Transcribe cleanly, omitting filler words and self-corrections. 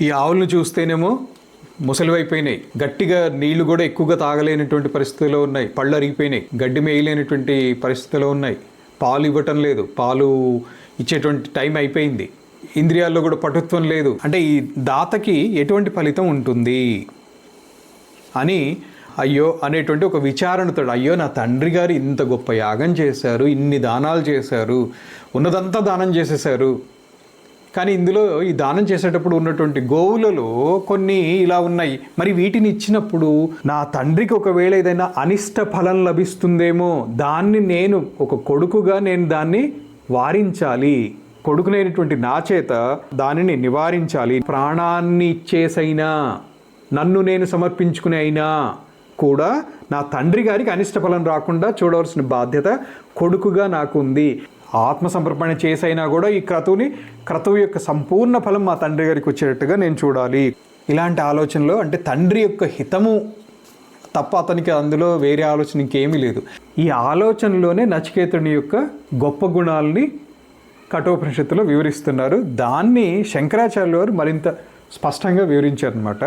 ఈ ఆవులను చూస్తేనేమో ముసలివైపోయినాయి, గట్టిగా నీళ్లు కూడా ఎక్కువగా తాగలేనటువంటి పరిస్థితిలో ఉన్నాయి, పళ్ళు అరిగిపోయినాయి, గడ్డి మేయలేనటువంటి పరిస్థితిలో ఉన్నాయి, పాలు ఇవ్వటం లేదు, పాలు ఇచ్చేటువంటి టైం అయిపోయింది, ఇంద్రియాల్లో కూడా పటుత్వం లేదు. అంటే ఈ దాతకి ఎటువంటి ఫలితం ఉంటుంది అని అయ్యో అనేటువంటి ఒక విచారణతో, అయ్యో నా తండ్రి గారు ఇంత గొప్ప యాగం చేశారు, ఇన్ని దానాలు చేశారు, ఉన్నదంతా దానం చేసేశారు, కానీ ఇందులో ఈ దానం చేసేటప్పుడు ఉన్నటువంటి గోవులలో కొన్ని ఇలా ఉన్నాయి, మరి వీటిని ఇచ్చినప్పుడు నా తండ్రికి ఒకవేళ ఏదైనా అనిష్ట ఫలం లభిస్తుందేమో, దాన్ని నేను ఒక కొడుకుగా నేను దాన్ని వారించాలి, కొడుకునైనటువంటి నా చేత దానిని నివారించాలి, ప్రాణాన్ని ఇచ్చేసైనా నన్ను నేను సమర్పించుకునే అయినా కూడా నా తండ్రి గారికి అనిష్ట ఫలం రాకుండా చూడవలసిన బాధ్యత కొడుకుగా నాకు ఉంది. ఆత్మసమర్పణ చేసైనా కూడా ఈ క్రతువు యొక్క సంపూర్ణ ఫలం మా తండ్రి గారికి వచ్చేటట్టుగా నేను చూడాలి. ఇలాంటి ఆలోచనలో అంటే తండ్రి యొక్క హితము తప్ప అతనికి అందులో వేరే ఆలోచన ఇంకేమీ లేదు. ఈ ఆలోచనలోనే నచికేతుని యొక్క గొప్ప గుణాలని కఠోపనిషత్తులో వివరిస్తున్నారు. దాన్ని శంకరాచార్యులు వారు మరింత స్పష్టంగా వివరించారనమాట.